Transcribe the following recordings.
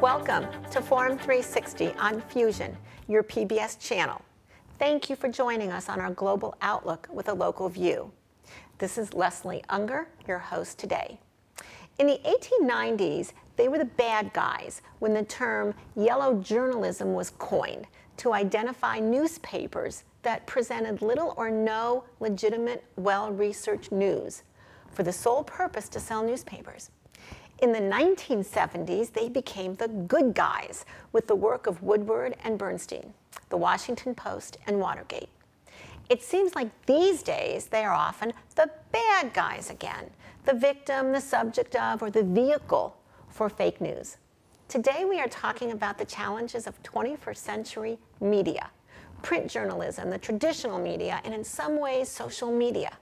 Welcome to Forum 360 on Fusion, your PBS channel. Thank you for joining us on our global outlook with a local view. This is Leslie Ungar, your host today. In the 1890s, they were the bad guys when the term yellow journalism was coined to identify newspapers that presented little or no legitimate, well-researched news for the sole purpose to sell newspapers. In the 1970s, they became the good guys with the work of Woodward and Bernstein, the Washington Post, and Watergate. It seems like these days they are often the bad guys again, the victim, the subject of, or the vehicle for fake news. Today we are talking about the challenges of 21st century media, print journalism, the traditional media, and in some ways social media.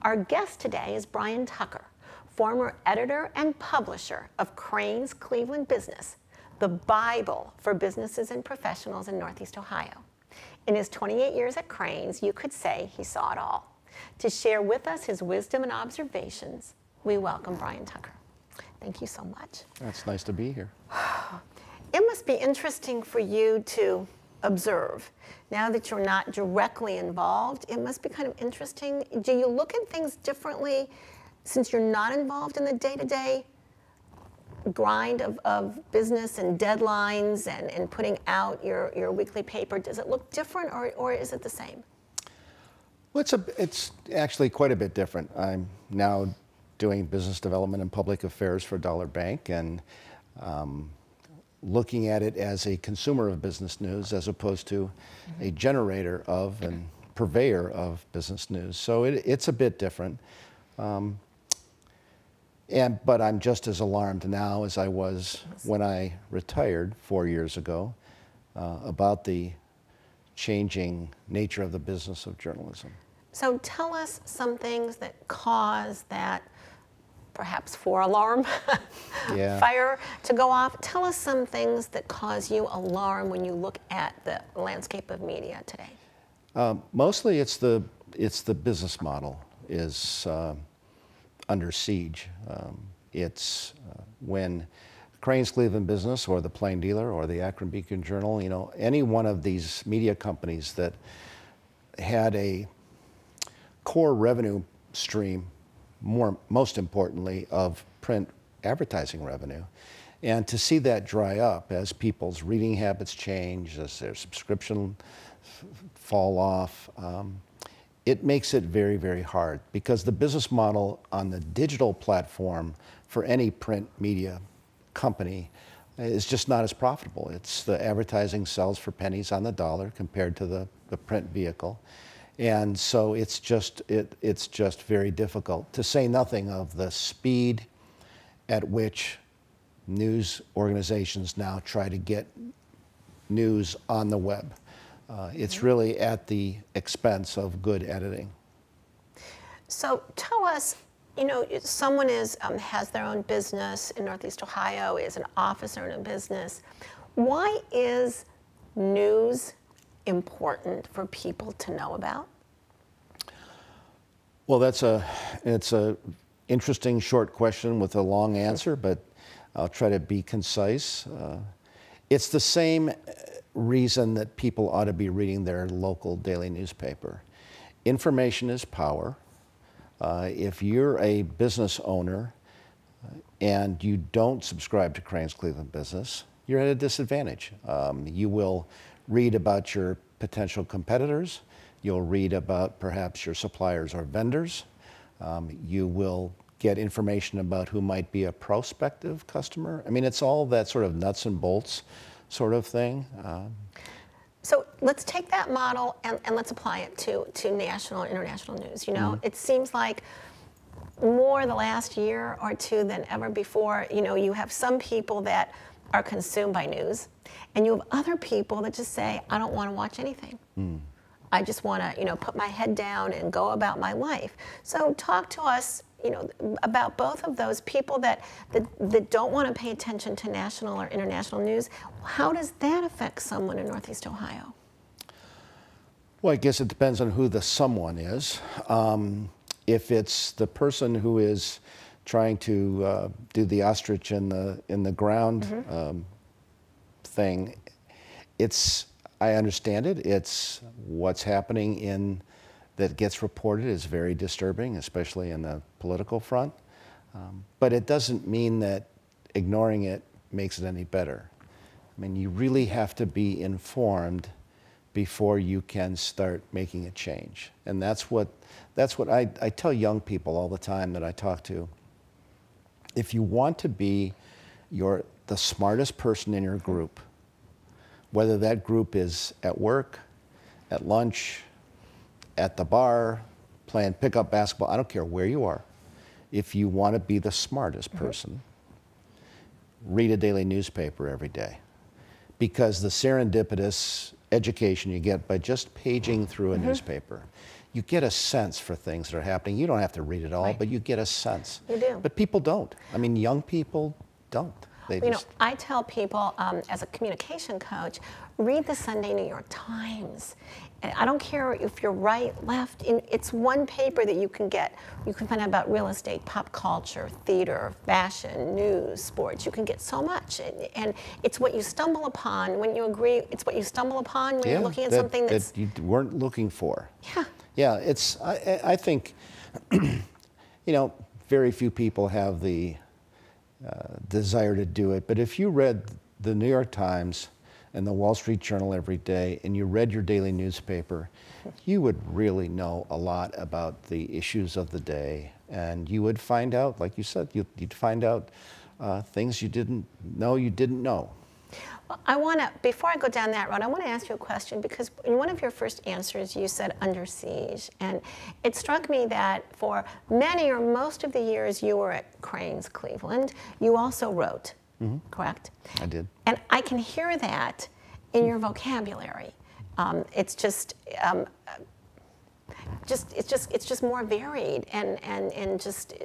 Our guest today is Brian Tucker, former editor and publisher of Crain's Cleveland Business, the Bible for businesses and professionals in Northeast Ohio. In his 28 years at Crain's, you could say he saw it all. To share with us his wisdom and observations, we welcome Brian Tucker. Thank you so much. It's nice to be here. It must be interesting for you to observe. Now that you're not directly involved, it must be kind of interesting. Do you look at things differently since you're not involved in the day-to-day grind of business and deadlines and putting out your weekly paper? Does it look different or is it the same? Well, it's actually quite a bit different. I'm now doing business development and public affairs for Dollar Bank and looking at it as a consumer of business news as opposed to a generator of and purveyor of business news. So it's a bit different. But I'm just as alarmed now as I was when I retired 4 years ago about the changing nature of the business of journalism. So tell us some things that cause that perhaps alarm fire to go off. Tell us some things that cause you alarm when you look at the landscape of media today. Mostly it's the business model is under siege. It's when Crain's Cleveland Business or the Plain Dealer or the Akron Beacon Journal, you know, any one of these media companies that had a core revenue stream, most importantly, of print advertising revenue, and to see that dry up as people's reading habits change, as their subscription fall off, it makes it very, very hard because the business model on the digital platform for any print media company is just not as profitable. It's the advertising sells for pennies on the dollar compared to the print vehicle. And so it's just very difficult, to say nothing of the speed at which news organizations now try to get news on the web. It's really at the expense of good editing. So tell us, you know, someone has their own business in Northeast Ohio, is an officer in a business. Why is news important for people to know about? Well, it's a interesting short question with a long answer, but I'll try to be concise. It's the same reason that people ought to be reading their local daily newspaper. Information is power. If you're a business owner and you don't subscribe to Crain's Cleveland Business, you're at a disadvantage. You will read about your potential competitors. You'll read about perhaps your suppliers or vendors. You will get information about who might be a prospective customer. I mean, it's all that sort of nuts and bolts sort of thing. So let's take that model and let's apply it to national and international news. You know, it seems like more the last year or two than ever before, you know, you have some people that are consumed by news, and you have other people that just say, I don't want to watch anything. I just want to, you know, put my head down and go about my life. So talk to us, you know, about both of those people that don't want to pay attention to national or international news. How does that affect someone in Northeast Ohio? Well, I guess it depends on who the someone is. If it's the person who is trying to do the ostrich in the ground thing. I understand it. It's what's happening that gets reported is very disturbing, especially in the political front. But it doesn't mean that ignoring it makes it any better. I mean, you really have to be informed before you can start making a change. And that's what I tell young people all the time that I talk to. If you want to be the smartest person in your group, whether that group is at work, at lunch, at the bar, playing pickup basketball, I don't care where you are. If you want to be the smartest person, read a daily newspaper every day. Because the serendipitous education you get by just paging through a newspaper, you get a sense for things that are happening. You don't have to read it all, but you get a sense. You do. But people don't. I mean, young people don't. I tell people as a communication coach, read the Sunday New York Times. And I don't care if you're right, left. It's one paper that you can get. You can find out about real estate, pop culture, theater, fashion, news, sports. You can get so much. And it's what you stumble upon when you agree. It's what you stumble upon when you're looking at something that you weren't looking for. Yeah. Yeah, I think, very few people have the desire to do it. But if you read the New York Times and the Wall Street Journal every day, and you read your daily newspaper, you would really know a lot about the issues of the day. And you would find out, like you said, you'd find out things you didn't know. Well, before I go down that road, I want to ask you a question, because in one of your first answers, you said under siege. And it struck me that for many or most of the years you were at Crain's Cleveland, you also wrote, correct? I did. And I can hear that in your vocabulary. It's just more varied and just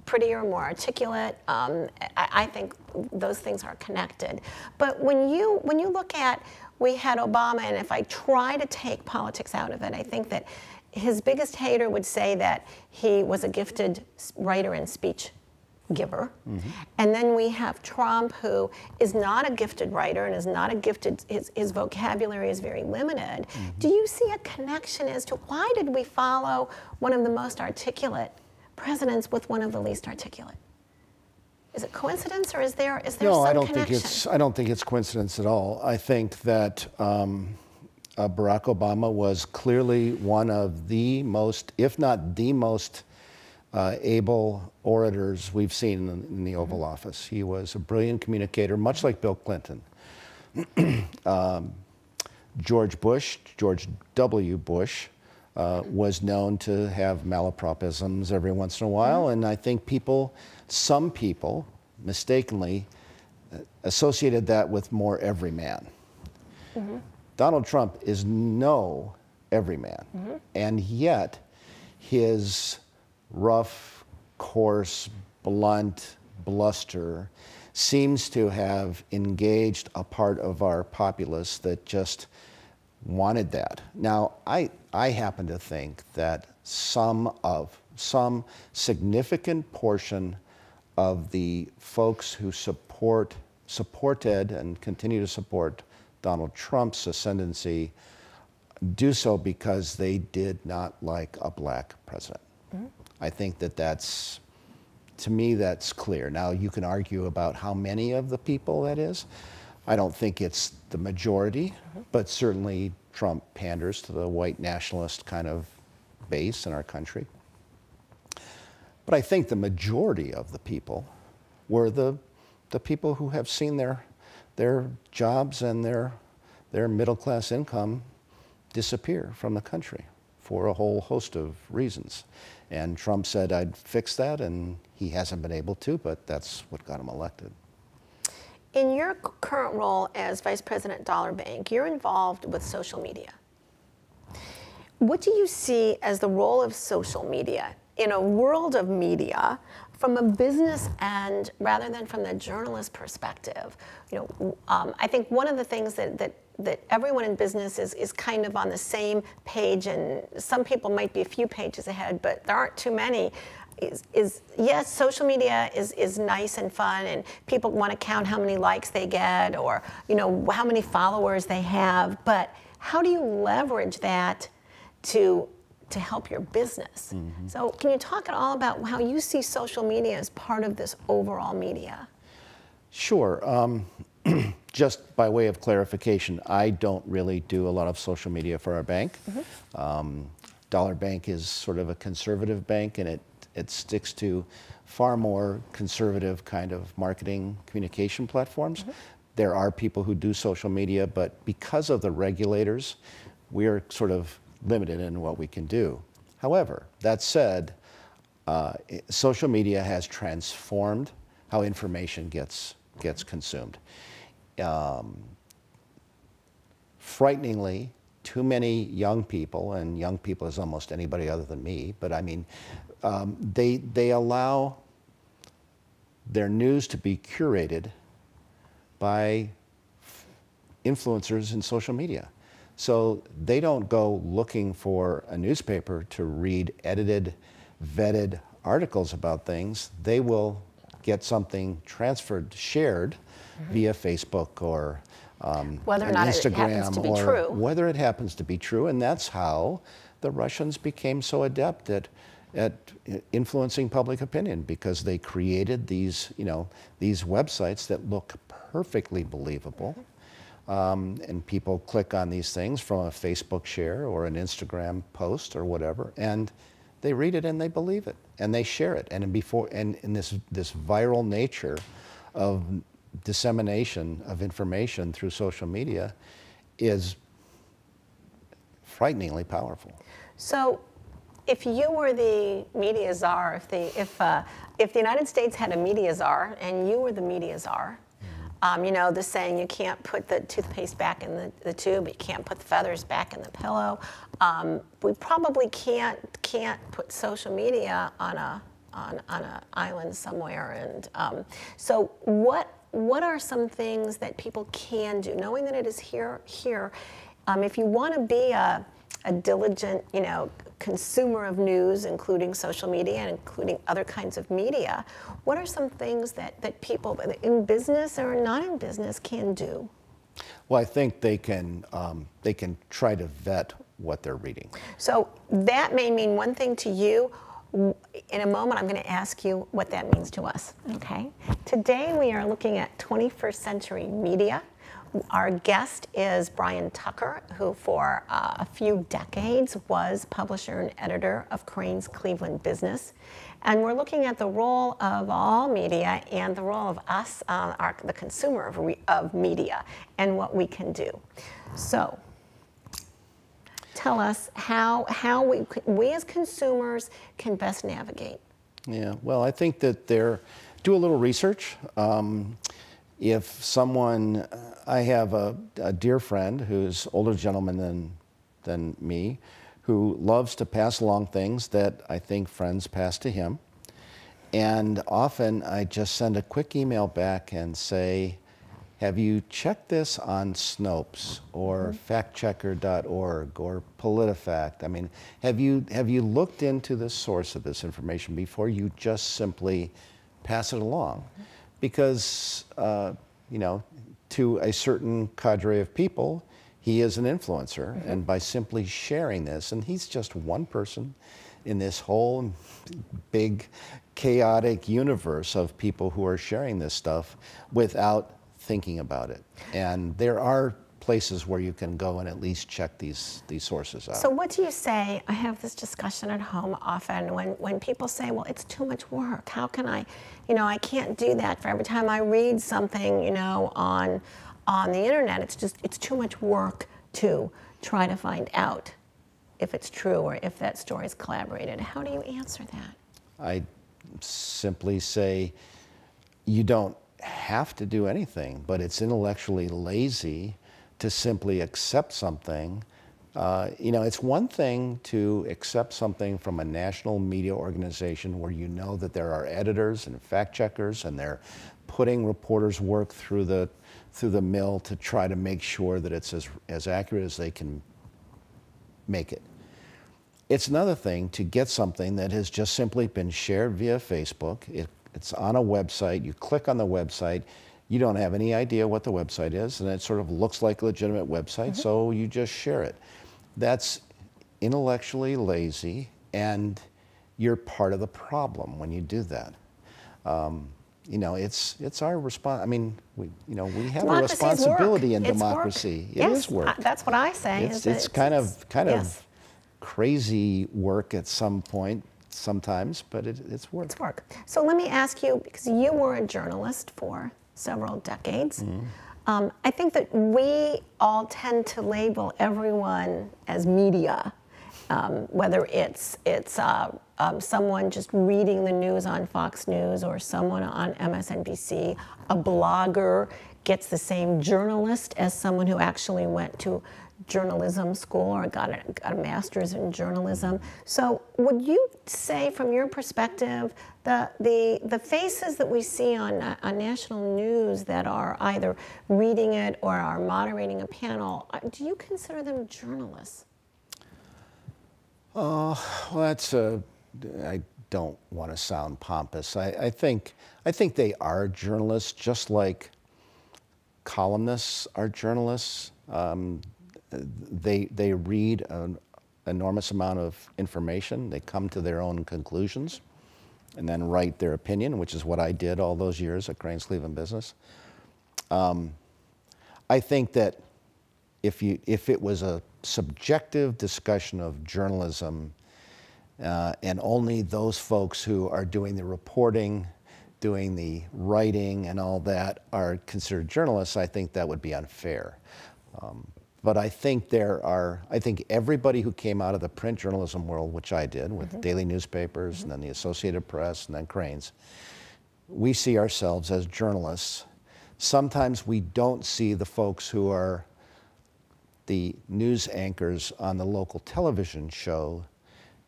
prettier, more articulate. I think those things are connected. But when you look at, we had Obama, and if I try to take politics out of it, I think that his biggest hater would say that he was a gifted writer and speech giver. And then we have Trump, who is not a gifted writer and is not a gifted, his vocabulary is very limited. Do you see a connection as to why did we follow one of the most articulate presidents with one of the least articulate? Is it coincidence, or is there some connection? I don't think it's coincidence at all. I think that Barack Obama was clearly one of the most, if not the most, able orators we've seen in the Oval Office. He was a brilliant communicator, much like Bill Clinton. George W. Bush, was known to have malapropisms every once in a while, and I think some people mistakenly associated that with more everyman. Donald Trump is no everyman, and yet his rough, coarse, blunt bluster seems to have engaged a part of our populace that just wanted that. Now, I happen to think that some significant portion of the folks who supported and continue to support Donald Trump's ascendancy do so because they did not like a black president. I think to me, that's clear. Now, you can argue about how many of the people that is. I don't think it's the majority, but certainly Trump panders to the white nationalist kind of base in our country. But I think the majority of the people were the people who have seen their jobs and their middle-class income disappear from the country for a whole host of reasons. And Trump said, I'd fix that, and he hasn't been able to, but that's what got him elected. In your current role as Vice President Dollar Bank, you're involved with social media. What do you see as the role of social media in a world of media from a business end rather than from the journalist perspective? I think one of the things that everyone in business is kind of on the same page, and some people might be a few pages ahead, but there aren't too many. yes, social media is nice and fun, and people want to count how many likes they get or how many followers they have. But how do you leverage that to help your business? So can you talk at all about how you see social media as part of this overall media? Sure. Just by way of clarification, I don't really do a lot of social media for our bank. Dollar Bank is sort of a conservative bank, and it sticks to far more conservative kind of marketing communication platforms. There are people who do social media, but because of the regulators, we're sort of limited in what we can do. However, that said, social media has transformed how information gets consumed. Frighteningly, too many young people, and young people is almost anybody other than me, but I mean, they allow their news to be curated by influencers in social media. So they don't go looking for a newspaper to read edited, vetted articles about things. They will get something transferred, shared via Facebook or whether or not Instagram, it happens to be or true. whether it happens to be true. And that's how the Russians became so adept at influencing public opinion, because they created these websites that look perfectly believable. And people click on these things from a Facebook share or an Instagram post or whatever, and they read it and they believe it and they share it. And in this viral nature of dissemination of information through social media is frighteningly powerful. So, if you were the media czar, if the United States had a media czar and you were the media czar, the saying, you can't put the toothpaste back in the tube, you can't put the feathers back in the pillow. We probably can't put social media on an island somewhere. And so what are some things that people can do, knowing that it is here? If you want to be a diligent, consumer of news, including social media and including other kinds of media, what are some things that people in business or not in business can do? Well, I think they can try to vet what they're reading. So that may mean one thing to you. In a moment, I'm going to ask you what that means to us, okay? Today, we are looking at 21st century media. Our guest is Brian Tucker, who for a few decades was publisher and editor of Crain's Cleveland Business. And we're looking at the role of all media and the role of us, the consumer of media, and what we can do. So, tell us how we as consumers can best navigate. Yeah, well, I think that do a little research. If someone, I have a dear friend who's older gentleman than me, who loves to pass along things that I think friends pass to him. And often I just send a quick email back and say, have you checked this on Snopes or factchecker.org or PolitiFact? I mean, have you looked into the source of this information before you just simply pass it along? Because, to a certain cadre of people, he is an influencer, and by simply sharing this, and he's just one person in this whole big chaotic universe of people who are sharing this stuff without thinking about it. And there are places where you can go and at least check these sources out. So what do you say? I have this discussion at home often when people say, well, it's too much work. How can I can't do that for every time I read something, on the internet. It's too much work to try to find out if it's true or if that story is collaborated. How do you answer that? I simply say, you don't have to do anything, but it's intellectually lazy to simply accept something. It's one thing to accept something from a national media organization where you know that there are editors and fact checkers and they're putting reporters' work through the mill to try to make sure that it's as accurate as they can make it. It's another thing to get something that has just simply been shared via Facebook. It's on a website. You click on the website. You don't have any idea what the website is, and it sort of looks like a legitimate website, so you just share it. That's intellectually lazy, and you're part of the problem when you do that. You know, it's our response. I mean, we have a responsibility in democracy. It is work. That's what I say. It's kind of crazy work at some point, sometimes, but it's work. It's work. So let me ask you, because you were a journalist for several decades. I think that we all tend to label everyone as media, whether it's someone just reading the news on Fox News or someone on MSNBC. A blogger gets the same journalist as someone who actually went to journalism school or got a master's in journalism. So would you say, from your perspective, the faces that we see on national news that are either reading it or are moderating a panel, do you consider them journalists? Well, I don't want to sound pompous. I think they are journalists, just like columnists are journalists. They read an enormous amount of information. They come to their own conclusions and then write their opinion, which is what I did all those years at Crain Business. I think that if it was a subjective discussion of journalism, and only those folks who are doing the reporting, doing the writing and all that are considered journalists, I think that would be unfair. But I think I think everybody who came out of the print journalism world, which I did with daily newspapers and then the Associated Press and then Crain's, we see ourselves as journalists. Sometimes we don't see the folks who are the news anchors on the local television show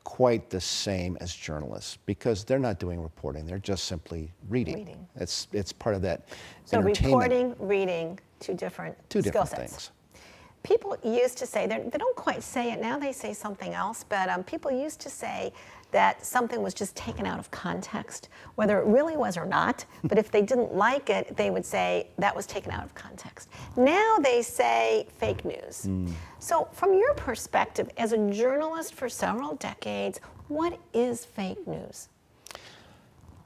quite the same as journalists, because they're not doing reporting, they're just simply reading. It's part of that entertainment. Reporting, reading, two different skill sets. Things. People used to say, they don't quite say it now, they say something else, but people used to say that something was just taken out of context, whether it really was or not, but if they didn't like it, they would say that was taken out of context. Now they say fake news. So from your perspective, as a journalist for several decades, what is fake news?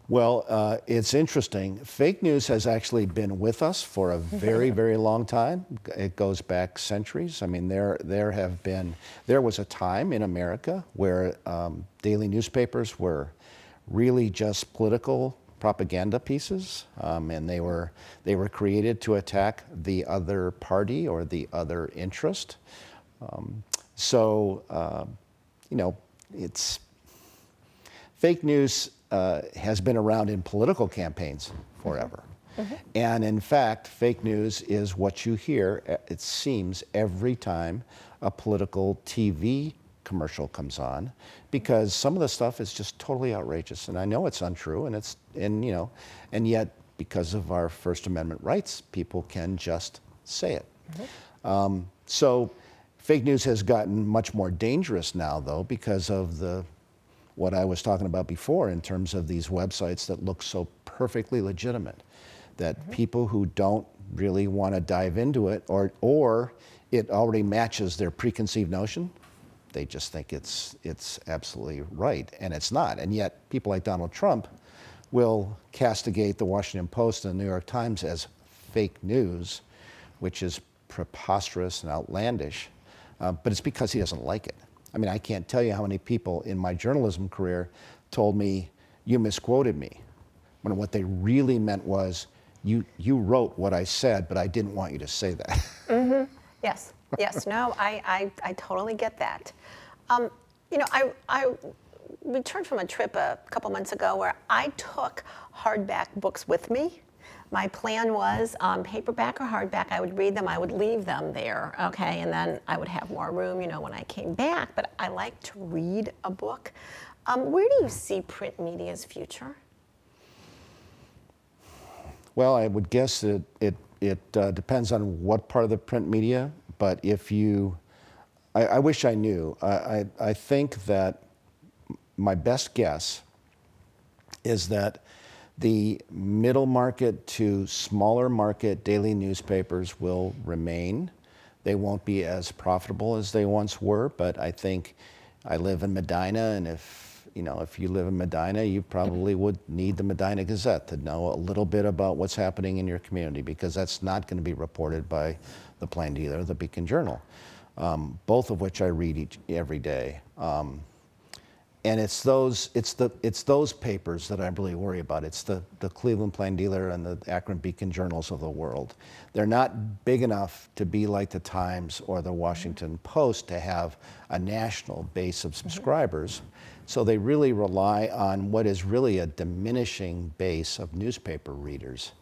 Well, it's interesting. Fake news has actually been with us for a very, very long time. It goes back centuries. I mean, there was a time in America where daily newspapers were really just political propaganda pieces, and they were created to attack the other party or the other interest. You know, it's fake news. Has been around in political campaigns forever. And in fact, fake news is what you hear, it seems, every time a political TV commercial comes on, because some of the stuff is just totally outrageous. And I know it's untrue, and yet because of our First Amendment rights, people can just say it. So fake news has gotten much more dangerous now, though, because of what I was talking about before in terms of these websites that look so perfectly legitimate, that people who don't really want to dive into it, or it already matches their preconceived notion, they just think it's absolutely right, and it's not. And yet people like Donald Trump will castigate the Washington Post and the New York Times as fake news, which is preposterous and outlandish, but it's because he doesn't like it. I mean, I can't tell you how many people in my journalism career told me, you misquoted me, when what they really meant was, you wrote what I said, but I didn't want you to say that. Yes, no, I totally get that. You know, I returned from a trip a couple months ago where I took hardback books with me. My plan was paperback or hardback, I would read them, I would leave them there, okay, and then I would have more room, when I came back, but I like to read a book. Where do you see print media's future? Well, I would guess that it depends on what part of the print media, but if you I wish I knew. I think that my best guess is that the middle market to smaller market daily newspapers will remain. They won't be as profitable as they once were, but I think I live in Medina, and if you live in Medina, you probably would need the Medina Gazette to know a little bit about what's happening in your community, because that's not going to be reported by the Plain Dealer or the Beacon Journal, both of which I read every day. And it's those papers that I really worry about. It's the Cleveland Plain Dealer and the Akron Beacon Journals of the world. They're not big enough to be like the Times or the Washington Post to have a national base of subscribers. So they really rely on what is really a diminishing base of newspaper readers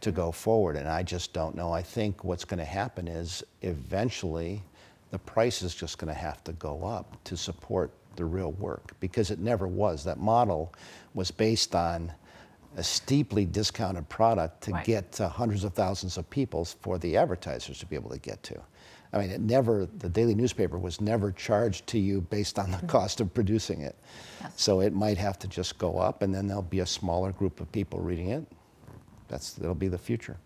to go forward. And I just don't know. I think what's going to happen is eventually the price is just going to have to go up to support the real work, because it never was. That model was based on a steeply discounted product to get to hundreds of thousands of people for the advertisers to be able to get to. I mean, the daily newspaper was never charged to you based on the cost of producing it. Yes. So it might have to just go up, and then there'll be a smaller group of people reading it. That'll be the future.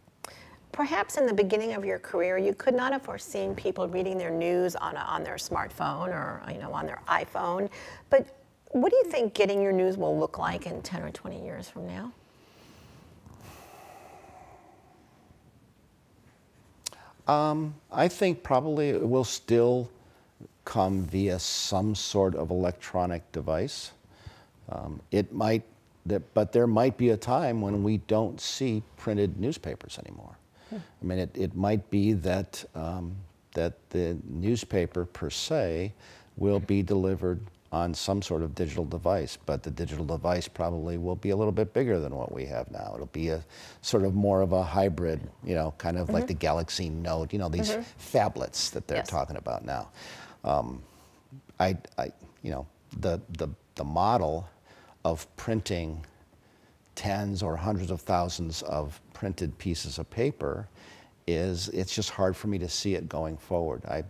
Perhaps in the beginning of your career, you could not have foreseen people reading their news on their smartphone or on their iPhone. But what do you think getting your news will look like in 10 or 20 years from now? I think probably it will still come via some sort of electronic device. But there might be a time when we don't see printed newspapers anymore. I mean, it might be that the newspaper per se will be delivered on some sort of digital device, but the digital device probably will be a little bit bigger than what we have now. It'll be a sort of more of a hybrid, kind of like the Galaxy Note, these phablets that they're talking about now. The model of printing tens or hundreds of thousands of printed pieces of paper it's just hard for me to see it going forward. I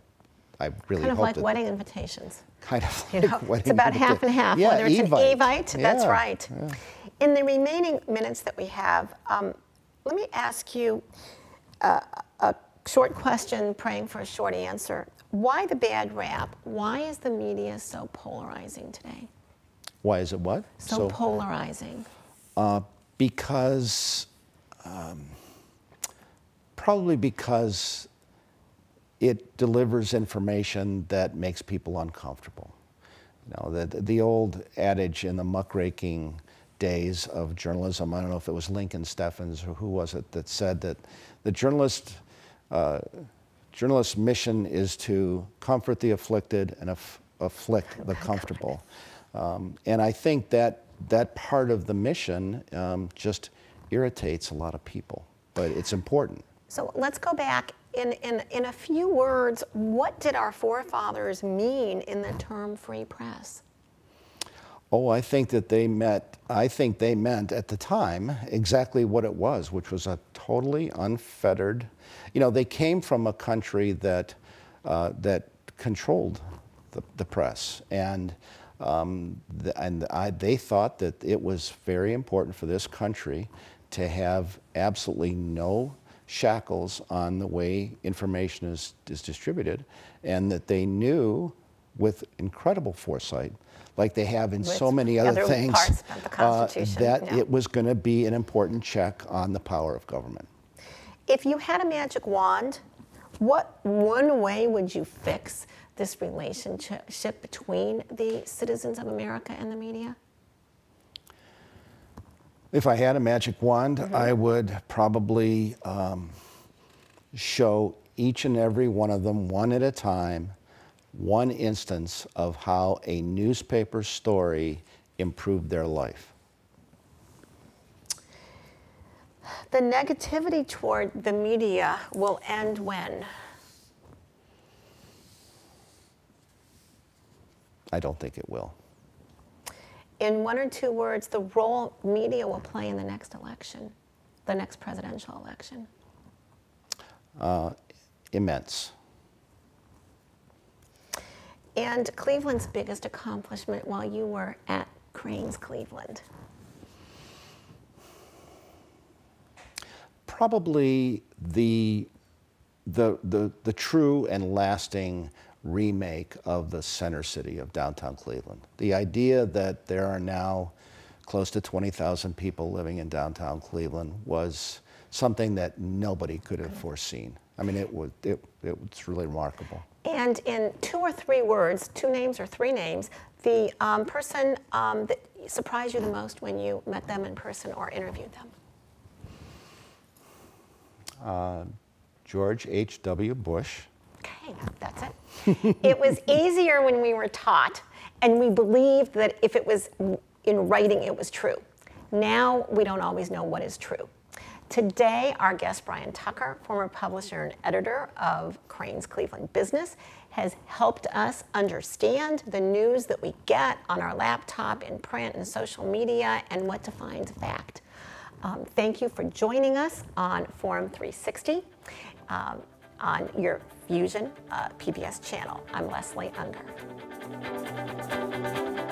really kind of hope like wedding invitations. Kind of like wedding it's about half and half. Yeah, whether it's Evite. an Evite, that's right. Yeah. In the remaining minutes that we have, let me ask you a short question, praying for a short answer. Why the bad rap? Why is the media so polarizing today? Why is it what? So polarizing. Probably because it delivers information that makes people uncomfortable. The old adage in the muckraking days of journalism, I don't know if it was Lincoln Steffens or who was it, that said that the journalist's mission is to comfort the afflicted and afflict the comfortable. And I think that part of the mission just irritates a lot of people, but it's important. So let's go back. In a few words, what did our forefathers mean in the term free press? Oh, I think they meant at the time exactly what it was, which was a totally unfettered, they came from a country that controlled the press, and they thought that it was very important for this country to have absolutely no shackles on the way information is distributed, and that they knew with incredible foresight, like they have in so many other things, that it was going to be an important check on the power of government. If you had a magic wand, what one way would you fix this relationship between the citizens of America and the media? If I had a magic wand, I would probably show each and every one of them, one at a time, one instance of how a newspaper story improved their life. The negativity toward the media will end when? I don't think it will. In one or two words, the role media will play in the next election, the next presidential election? Immense. And Cleveland's biggest accomplishment while you were at Crain's Cleveland? Probably the true and lasting remake of the center city of downtown Cleveland. The idea that there are now close to 20,000 people living in downtown Cleveland was something that nobody could have foreseen. I mean, it was really remarkable. And in 2 or 3 words, 2 names or 3 names, the person that surprised you the most when you met them in person or interviewed them? George H.W. Bush. Okay, that's it. It was easier when we were taught, and we believed that if it was in writing, it was true. Now, we don't always know what is true. Today, our guest, Brian Tucker, former publisher and editor of Crain's Cleveland Business, has helped us understand the news that we get on our laptop, in print, and social media, and what defines fact. Thank you for joining us on Forum 360 on your Fusion PBS channel. I'm Leslie Ungar.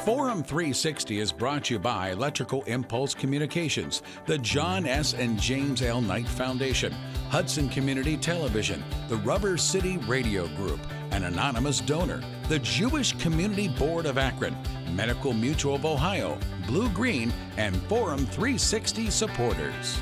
Forum 360 is brought to you by Electrical Impulse Communications, the John S. and James L. Knight Foundation, Hudson Community Television, the Rubber City Radio Group, an anonymous donor, the Jewish Community Board of Akron, Medical Mutual of Ohio, Blue Green, and Forum 360 supporters.